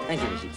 Thank you, Missy.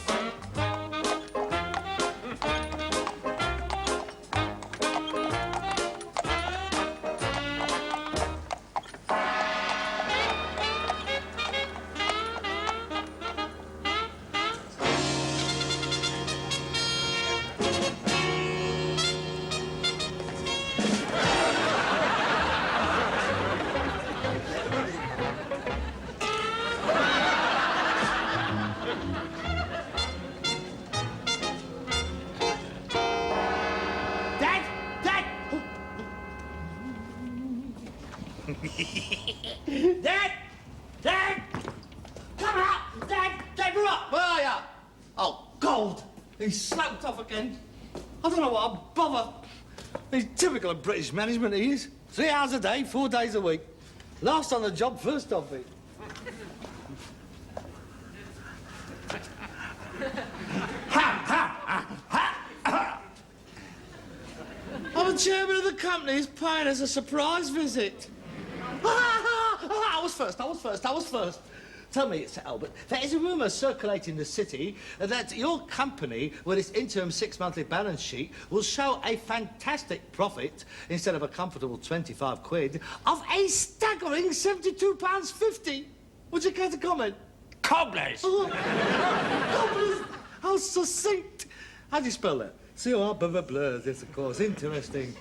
Dad! Dad! Come out! Dad! Dad, we're up! Where are you? Oh, gold! He's sloped off again. I don't know what a bother. He's typical of British management, he is. 3 hours a day, 4 days a week. Last on the job, first off it. Oh, the chairman of the company is paying us a surprise visit. I was first. Tell me, Sir Albert, there is a rumour circulating the city that your company, with its interim 6-monthly balance sheet, will show a fantastic profit, instead of a comfortable 25 quid, of a staggering £72.50. Would you care to comment? Cobblers! Oh, cobblers! How succinct! How do you spell that? C-O-R-B-B-Blurs, yes, of course. Interesting.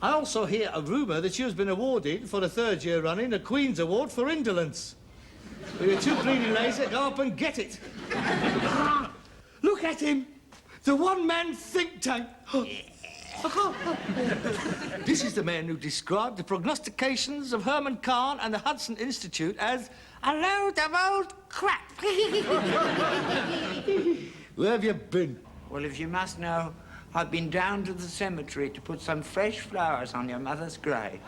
I also hear a rumour that you've been awarded, for the 3rd year running, a Queen's Award for indolence. If you're too greedy lazy, go up and get it. Look at him. The one-man think tank. This is the man who described the prognostications of Herman Kahn and the Hudson Institute as a load of old crap. Where have you been? Well, if you must know, I've been down to the cemetery to put some fresh flowers on your mother's grave.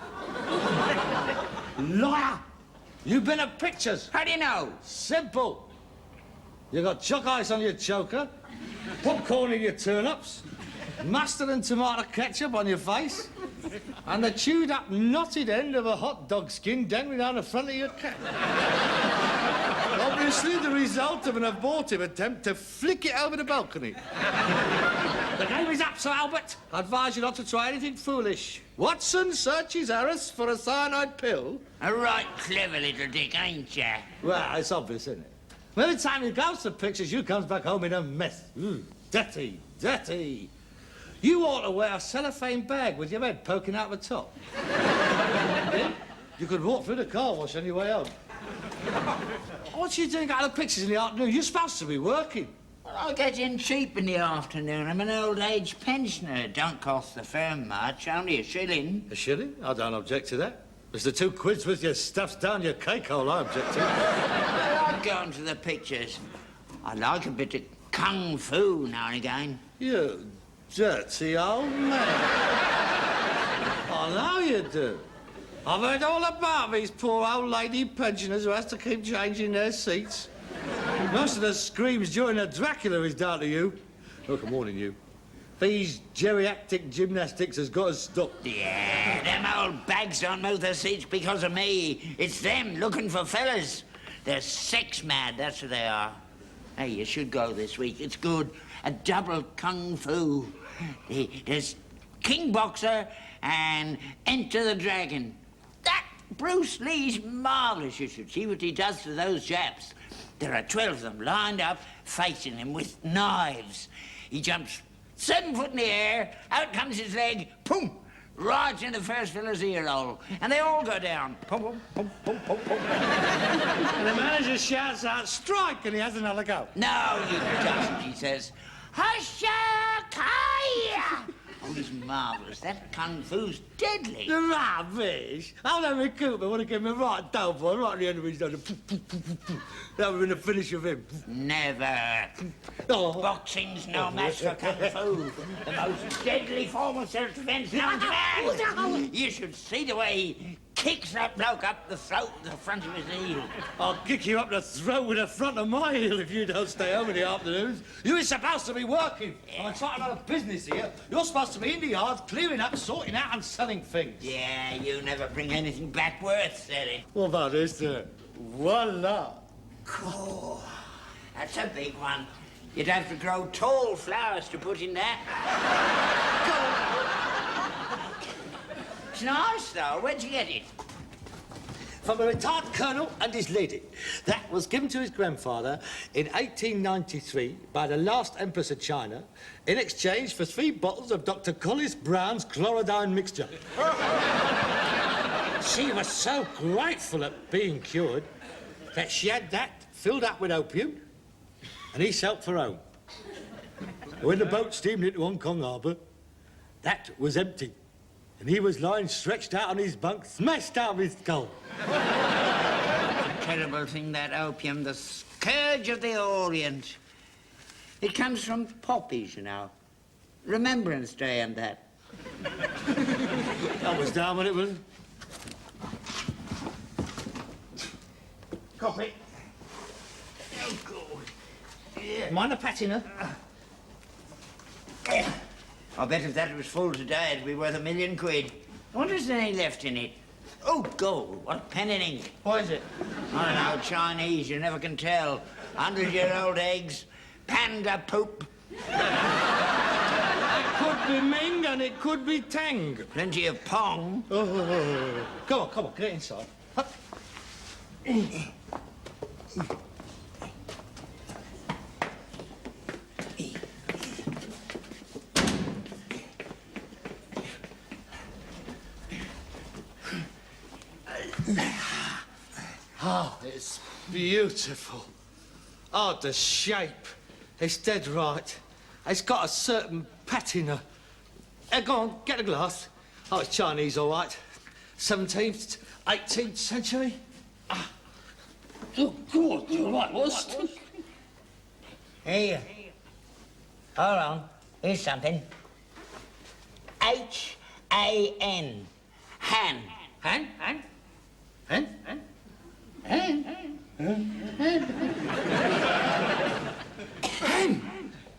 Liar! You've been at pictures. How do you know? Simple. You got chalk ice on your choker, popcorn in your turnips, mustard and tomato ketchup on your face, and the chewed-up, knotted end of a hot dog skin dangling down the front of your cap. Obviously the result of an abortive attempt to flick it over the balcony. The game is up, Sir Albert. I advise you not to try anything foolish. Watson searches Harris for a cyanide pill. A right clever little dick, ain't ya? Well, it's obvious, isn't it? Every time he goes to pictures, you comes back home in a mess. Dirty, dirty. You ought to wear a cellophane bag with your head poking out the top. Yeah? You could walk through the car wash on your way home. What are you doing out of the pictures in the afternoon? You're supposed to be working. Well, I get in cheap in the afternoon. I'm an old-age pensioner. It don't cost the firm much, only a shilling. A shilling? I don't object to that. It's the 2 quids with your stuffs down your cake hole I object to. I'd go on to the pictures. I like a bit of kung fu now and again. You dirty old man. I know you do. I've heard all about these poor old lady pensioners who has to keep changing their seats. Most of the screams during the Dracula is down to you. Look, I'm warning you. These geriatric gymnastics has got to stop. Yeah, them old bags don't move their seats because of me. It's them looking for fellas. They're sex mad, that's what they are. Hey, you should go this week. It's good. A double kung fu. There's King Boxer and Enter the Dragon. That Bruce Lee's marvellous. You should see what he does to those Japs. There are 12 of them lined up, facing him with knives. He jumps 7 foot in the air, out comes his leg, boom, right in the first fella's ear hole. And they all go down. Pum, pum, pum, pum, pum, pum. And the manager shouts out, strike, and he has another go. No, you doesn't, he says. Husha-kaya! Oh, he's marvellous. That kung fu's deadly. The rubbish. I'll have a Cooper want to give him a right down boy, right at the end of his nose. That would have been the finish of him. Never. Oh. Boxing's no match for kung fu. The most deadly form of self-defense known to man. You should see the way he kicks that bloke up the throat with the front of his heel. I'll kick you up the throat with the front of my heel if you don't stay home in the afternoons. You're supposed to be working. I'm trying to run a business here. You're supposed to be in the yard, clearing up, sorting out and selling things. Yeah, you never bring anything back worth selling. What about this, Voila. Cool. That's a big one. You'd have to grow tall flowers to put in that. It's nice, though. Where'd you get it? From a retired colonel and his lady. That was given to his grandfather in 1893 by the last Empress of China in exchange for 3 bottles of Dr. Collis Brown's chlorodyne mixture. She was so grateful at being cured that she had that filled up with opium and he sailed for home. When the boat steamed into Hong Kong harbour, that was empty. And he was lying stretched out on his bunk, smashed out of his skull. Terrible thing, that opium, the scourge of the Orient. It comes from poppies, you know. Remembrance Day and that. I was down when it was. Copy. Oh, God. Yeah. Mind the patina? I bet if that was full today, it'd be worth £1 million. I wonder if there's any left in it. Oh, gold. What pen and ink. What is it? I don't know, Chinese, you never can tell. 100-year-old eggs, panda poop. It could be Ming and it could be Tang. Plenty of pong. Oh. Come on, get inside. Hup. Oh, it's beautiful. Oh, the shape. It's dead right. It's got a certain patina. Go on, get a glass. Oh, it's Chinese, all right. 17th, 18th century. Ah. Oh, God, you're right, what's... Here. Hold on. Here's something. H-A-N. Han. Han?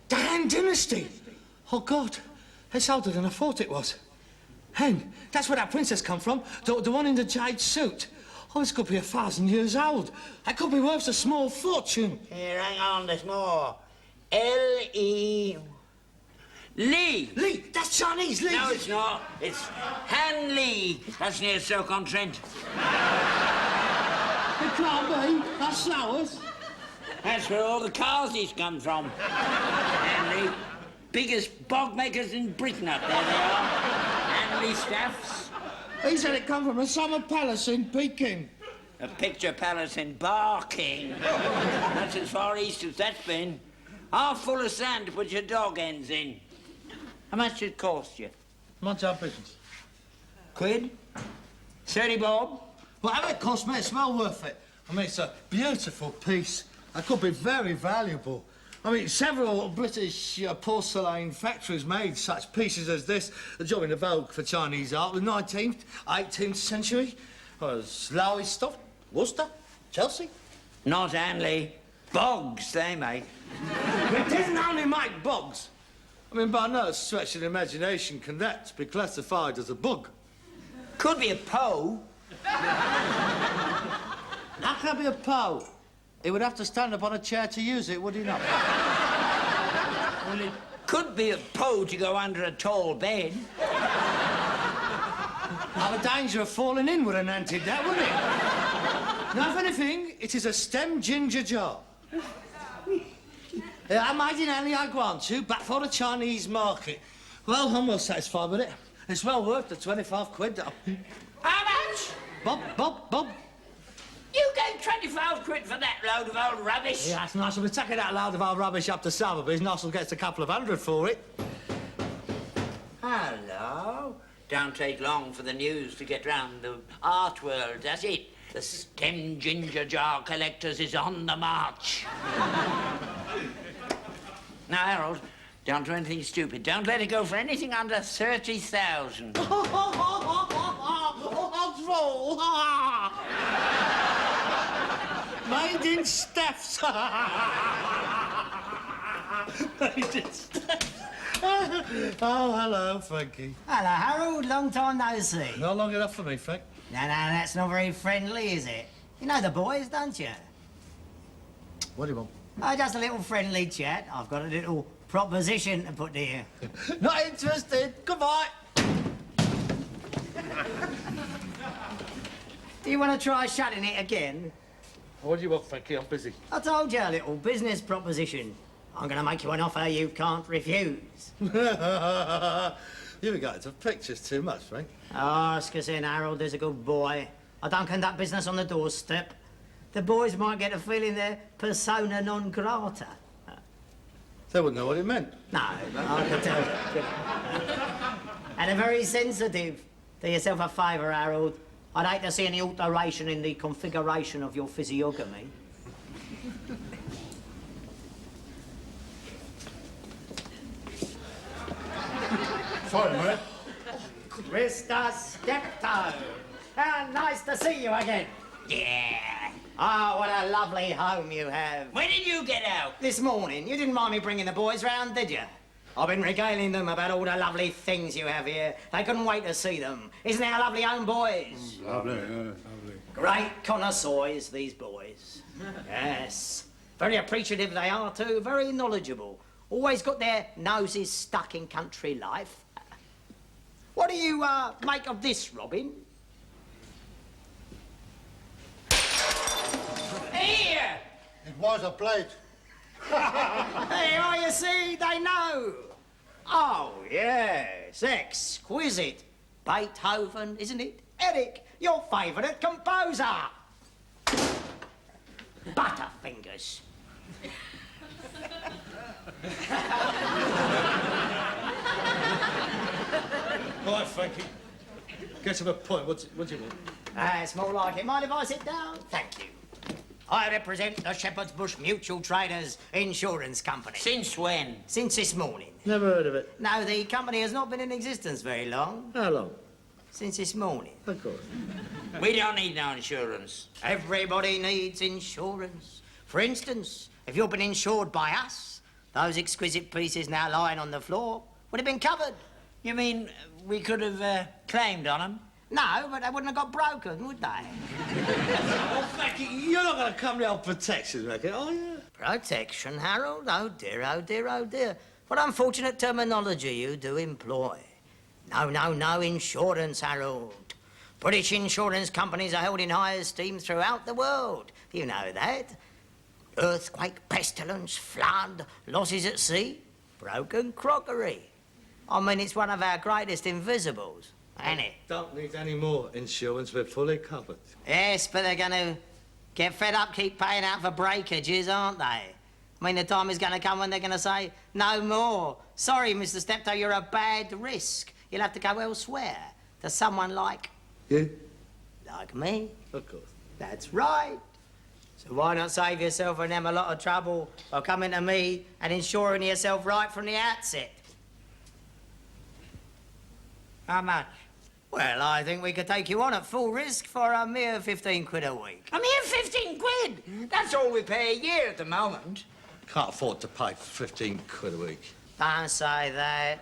The Han Dynasty. Oh, God. It's older than I thought it was. Hen, that's where that princess come from. The one in the jade suit. Oh, this could be 1,000 years old. That could be worth a small fortune. Here, hang on, there's more. L-E... Lee. Lee, that's Chinese, Lee. No, it's not. It's Han Lee. That's near Stoke-on-Trent. It can't be. That's ours. That's where all the Carseys come from. And the biggest bog makers in Britain up there they are. And the staffs. He said it come from a summer palace in Peking. A picture palace in Barking. That's as far east as that's been. Half full of sand to put your dog ends in. How much did it cost you? Mind our business. £1? 30 bob? Whatever it cost me, it's well worth it. I mean, it's a beautiful piece. It could be very valuable. I mean, several British porcelain factories made such pieces as this during the vogue for Chinese art, the 19th, 18th century. Slough stuff, Worcester, Chelsea. Not Hanley. Bogs they make. It didn't only make bogs. I mean, by no stretch of the imagination can that be classified as a bug. Could be a Poe. How can it be a Poe? He would have to stand up on a chair to use it, would he not? Well, it could be a Poe to go under a tall bed. Have a danger of falling in with an anti-dat, wouldn't it? Now, if anything, it is a stem ginger jar. I made it only, I grant you, but for the Chinese market. Well, I'm well satisfied with it. It's well worth the 25 quid. How much? Bob. You gave 25 quid for that load of old rubbish? Yeah, that's nice. We'll take that load of old rubbish up to Sotheby's. Nossel gets a couple of hundred for it. Hello. Don't take long for the news to get round the art world, does it? The stem ginger jar collectors is on the march. Now, Harold, don't do anything stupid. Don't let it go for anything under 30,000. Made in Steph's. Made in Steph's. Oh, hello, Frankie. Hello, Harold. Long time no see. Not long enough for me, Frank. No, that's not very friendly, is it? You know the boys, don't you? What do you want? Just a little friendly chat. I've got a little proposition to put to you. Not interested. Goodbye. Do you want to try shutting it again? What do you want, Frankie? I'm busy. I told you, a little business proposition. I'm going to make you an offer you can't refuse. You've been going to pictures too much, Frank. Ask us in, Harold. There's a good boy. I don't conduct business on the doorstep. The boys might get a feeling they're persona non grata. They wouldn't know what it meant. No, but I can tell you. And they're very sensitive. Do yourself a favour, Harold. I'd hate to see any alteration in the configuration of your physiognomy. Sorry, mate. Mr. Steptoe, how nice to see you again. Yeah. Ah, what a lovely home you have. When did you get out? This morning, you didn't mind me bringing the boys round, did you? I've been regaling them about all the lovely things you have here. They couldn't wait to see them. Isn't it a lovely home, boys? Lovely, lovely. Great connoisseurs, these boys. Yes. Very appreciative they are, too. Very knowledgeable. Always got their noses stuck in country life. What do you make of this, Robin? Here! It was a plate. Hey, oh, you see, they know. Oh, yes, exquisite. Beethoven, isn't it? Eric, your favourite composer. Butterfingers. All right, Frankie. Get to the point. What do you want? It's more like it. Mind if I sit down? Thank you. I represent the Shepherd's Bush Mutual Traders Insurance Company. Since when? Since this morning. Never heard of it. No, the company has not been in existence very long. How long? Since this morning. Of course. We don't need no insurance. Everybody needs insurance. For instance, if you've been insured by us, those exquisite pieces now lying on the floor would have been covered. You mean we could have claimed on them? No, but they wouldn't have got broken, would they? Oh, Frankie, you're not going to come down protection, reckon, are you? Protection, Harold? Oh, dear, oh, dear, oh, dear. What unfortunate terminology you do employ. No, no, no insurance, Harold. British insurance companies are held in high esteem throughout the world. You know that. Earthquake, pestilence, flood, losses at sea, broken crockery. I mean, it's one of our greatest invisibles, ain't it? Don't need any more insurance. We're fully covered. Yes, but they're going to get fed up, keep paying out for breakages, aren't they? I mean, the time is going to come when they're going to say, no more. Sorry, Mr. Steptoe, you're a bad risk. You'll have to go elsewhere to someone like... You? Like me. Of course. That's right. So why not save yourself and them a lot of trouble by coming to me and insuring yourself right from the outset? How much? Well, I think we could take you on at full risk for a mere 15 quid a week. A mere 15 quid? That's all we pay a year at the moment. Can't afford to pay 15 quid a week. Don't say that.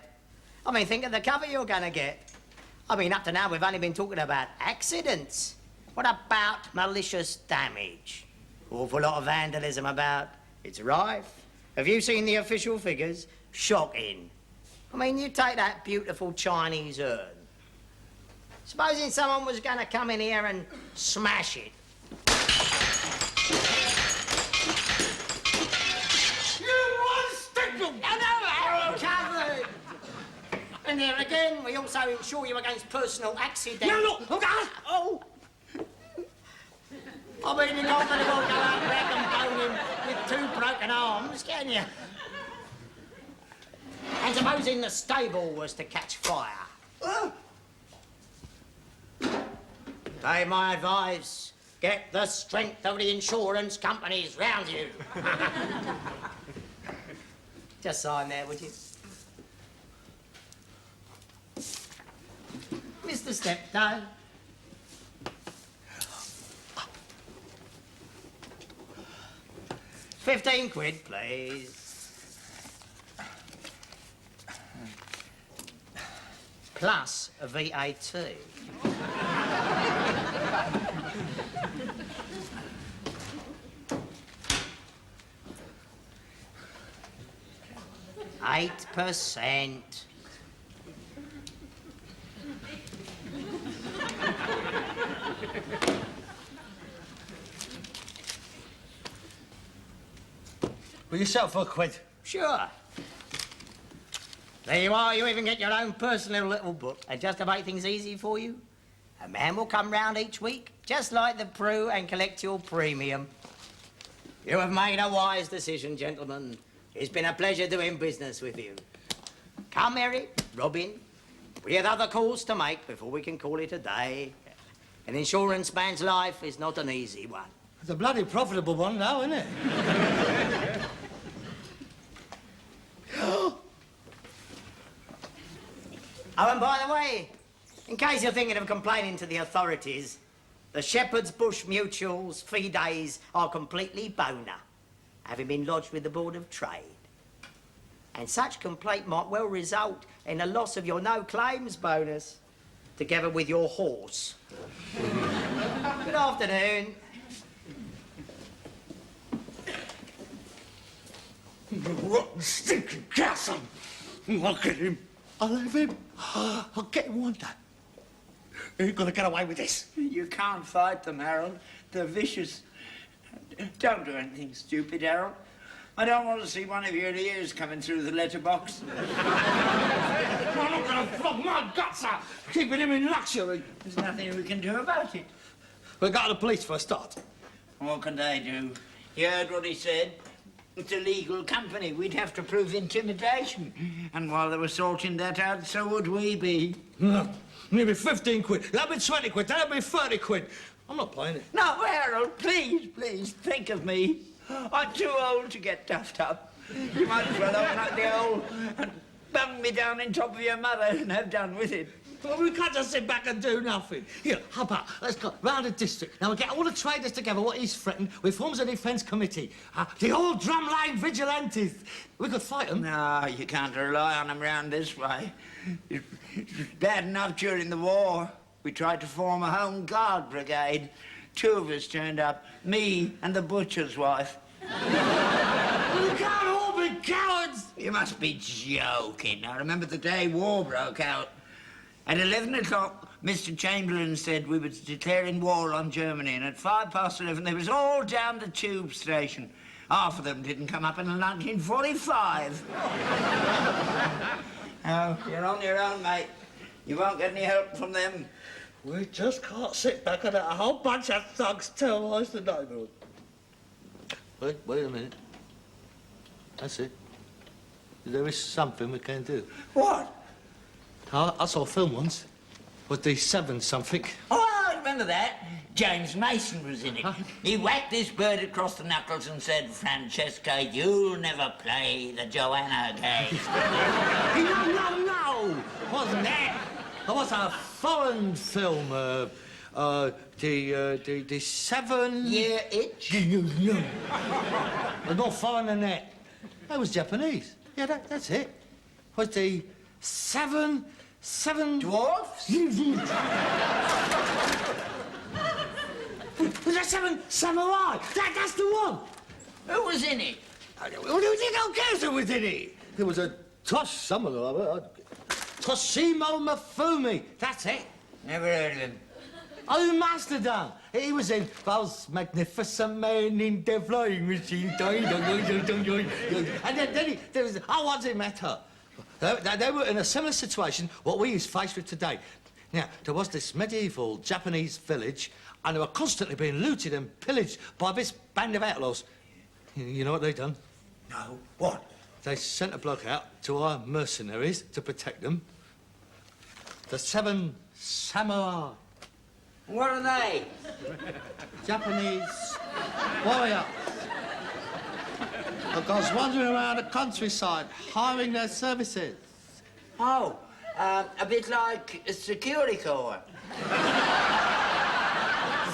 I mean, think of the cover you're going to get. I mean, up to now, we've only been talking about accidents. What about malicious damage? Awful lot of vandalism about. It's rife. Have you seen the official figures? Shocking. I mean, you take that beautiful Chinese urn. Supposing someone was going to come in here and smash it. Covered. And there again, we also insure you against personal accidents. No, look! Oh! I mean, you can't let him all go out back and bone him with 2 broken arms, can you? And supposing the stable was to catch fire. Take my advice. Get the strength of the insurance companies round you. Just sign there, would you? Mr. Steptoe. £15, please. Plus a VAT. 8%. Will you sell for a quid? Sure. There you are. You even get your own personal little book. And just to make things easy for you, a man will come round each week, just like the Prue, and collect your premium. You have made a wise decision, gentlemen. It's been a pleasure doing business with you. Come, Eric, Robin. We have other calls to make before we can call it a day. An insurance man's life is not an easy one. It's a bloody profitable one now, isn't it? Oh, and by the way, in case you're thinking of complaining to the authorities, the Shepherd's Bush Mutual's fee days are completely boner, having been lodged with the Board of Trade. And such complaint might well result in the loss of your no-claims bonus, together with your horse. Good afternoon. Rotten, stinking castle! I'll get him. I'll have him. I'll get him one day. You're gonna get away with this. You can't fight them, Harold. They're vicious. Don't do anything stupid, Harold. I don't want to see one of your ears coming through the letterbox. I'm not gonna flog my guts out, keeping him in luxury. There's nothing we can do about it. We'll go to the police for a start. What can they do? You heard what he said. It's a legal company. We'd have to prove intimidation. And while they were sorting that out, so would we be. No, maybe 15 quid. That'll be 20 quid. That'll be 30 quid. I'm not paying it. No, Harold, please, please, think of me. I'm too old to get duffed up. You might as well open up the hole and bung me down in top of your mother and have done with it. Well, we can't just sit back and do nothing. Here, how about, let's go round the district. Now, we'll get all the traders together, what he's threatened. We form a defence committee. The old drumline vigilantes. We could fight them. No, you can't rely on them round this way. It was bad enough during the war. We tried to form a home guard brigade. 2 of us turned up, me and the butcher's wife. We can't all be cowards. You must be joking. I remember the day war broke out. At 11 o'clock, Mr. Chamberlain said we were declaring war on Germany, and at 11:05, they was all down the tube station. Half of them didn't come up until 1945. Oh, you're on your own, mate. You won't get any help from them. We just can't sit back and let a whole bunch of thugs terrorise the neighbourhood. Wait a minute. That's it. There is something we can do. What? I saw a film once with the Seven something. Oh, I remember that. James Mason was in it. He whacked this bird across the knuckles and said, "Francesca, you'll never play the Joanna game." No. Wasn't that? It was a foreign film. The Seven... Yeah, itch? There's more foreign than that. That was Japanese. Yeah, that's it. Was the Seven... Dwarfs? Was that Seven Samurai? That's the one. Who was in it? Who cares who was in it? There was a someone. Toshimo Mifune. That's it. Never heard of him. Oh, you must have done. He was in those magnificent men in the flying machine. And then there was... Oh, what does it matter? They were in a similar situation what we is faced with today. Now, there was this medieval Japanese village, and they were constantly being looted and pillaged by this band of outlaws. You know what they done? No. What? They sent a bloke out to our mercenaries to protect them. The Seven Samurai. What are they? Japanese warrior. That goes wandering around the countryside, hiring their services. Oh, a bit like a security corps.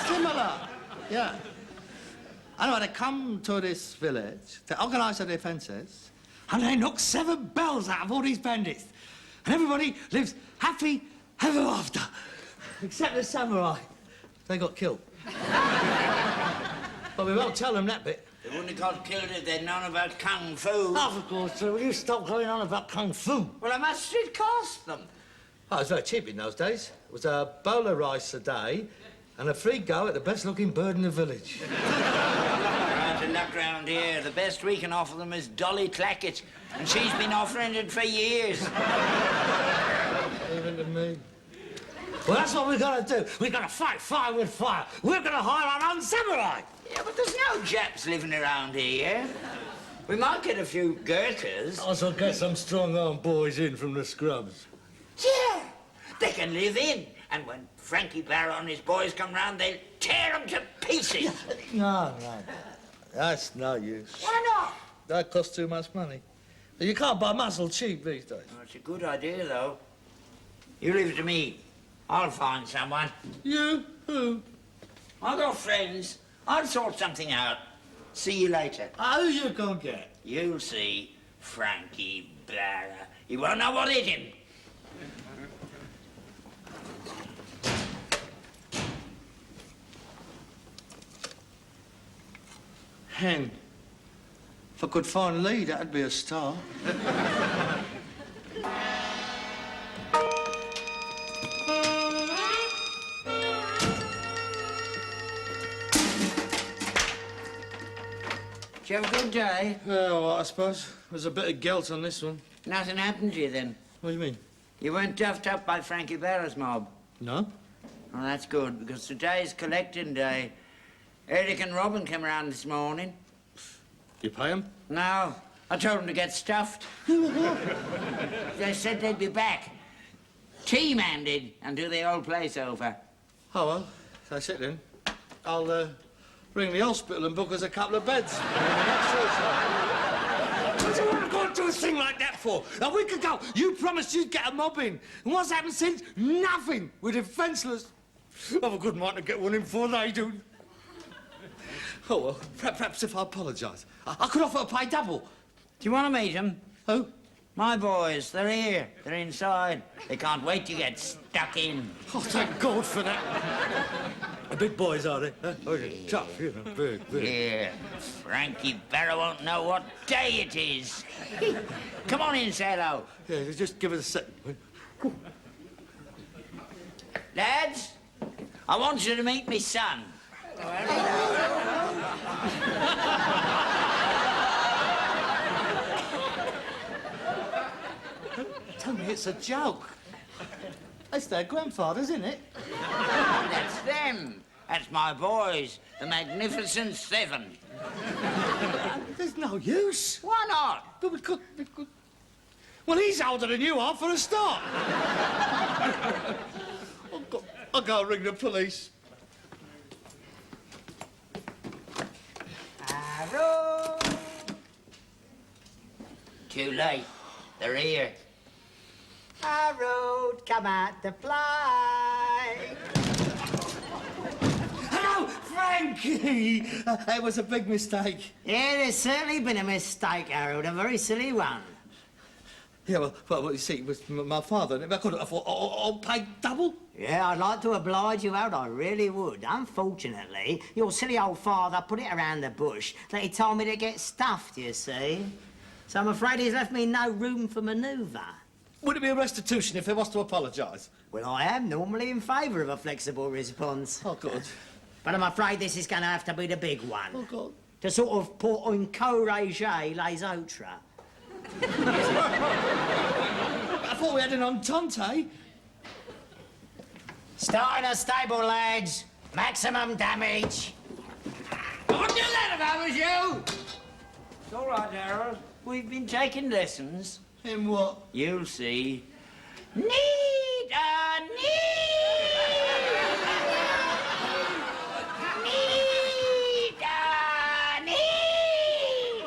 Similar, yeah. Anyway, they come to this village, they organise their defences, and they knock 7 bells out of all these bandits. And everybody lives happy ever after. Except the samurai. They got killed. But we won't tell them that bit. They wouldn't have got killed if they'd known about kung fu. Oh, of course, sir. Will you stop going on about kung fu? Well, how much did it cost them? Oh, it was very cheap in those days. It was a bowl of rice a day and a free go at the best-looking bird in the village. Right, to luck round here. The best we can offer them is Dolly Clackett, and she's been offering it for years. Even to me. Well, that's what we're gonna do. We're gonna fight fire with fire. We're gonna hire our own samurai. Yeah, but there's no Japs living around here. We might get a few Gurkhas. Also get some strong-armed boys in from the scrubs. Yeah, they can live in. And when Frankie Barrow and his boys come round, they'll tear them to pieces. No. That's no use. Why not? That costs too much money. You can't buy muscle cheap these days. Well, it's a good idea, though. You leave it to me. I'll find someone. You? Who? I've got friends. I'll sort something out. See you later. Who you gonna get? You'll see Frankie Barrow. He won't know what hit him. Hen. If I could find Lee, that'd be a star. Did you have a good day? Yeah, well, I suppose. There's a bit of guilt on this one. Nothing happened to you, then? What do you mean? You weren't duffed up by Frankie Barrow's mob? No? Well, that's good, because today's collecting day. Eric and Robin came round this morning. You pay him? No, I told them to get stuffed. They said they'd be back. Team-handed and do the old place over. Oh, well, that's it then. I'll, ring the hospital and book us a couple of beds. What do you want to go and do a thing like that for? A week ago, you promised you'd get a mob in. And what's happened since? Nothing. We're defenceless. I've a good mind to get one in before they do. Oh, well, perhaps if I apologise, I could offer to pay double. Do you want to meet them? Who? My boys, they're here. They're inside. They can't wait to get stuck in. Oh, thank God for that. Big boys, are they? Huh? Oh, yeah. Tough, you know, big. Yeah, Frankie Barrow won't know what day it is. Come on in, say hello. Yeah, just give us a second. Lads, I want you to meet me son. Tell me it's a joke. That's their grandfathers, isn't it? That's them. That's my boys, the Magnificent Seven. There's no use. Why not? But we could... Well, he's older than you are, for a start. I'll go ring the police. Arrow. Too late. They're here. Arrow, come out to fly. Hello, Frankie! It was a big mistake. Yeah, there's certainly been a mistake, Harold, a very silly one. Yeah, well, you see, it was my father, and I could have I'll pay double. Yeah, I'd like to oblige you, Harold, I really would. Unfortunately, your silly old father put it around the bush that he told me to get stuffed, you see. So I'm afraid he's left me no room for manoeuvre. Would it be a restitution if he was to apologise? Well, I am normally in favour of a flexible response. Oh, good. But I'm afraid this is going to have to be the big one. Oh, God. To sort of put en corrige les autres. I thought we had an entente. Starting a stable, lads. Maximum damage. I wouldn't do that if I was you. It's all right, Harold. We've been taking lessons. In what? You'll see. Need a need. Need a need.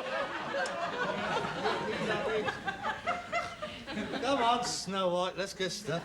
Come on, Snow White, let's get stuck.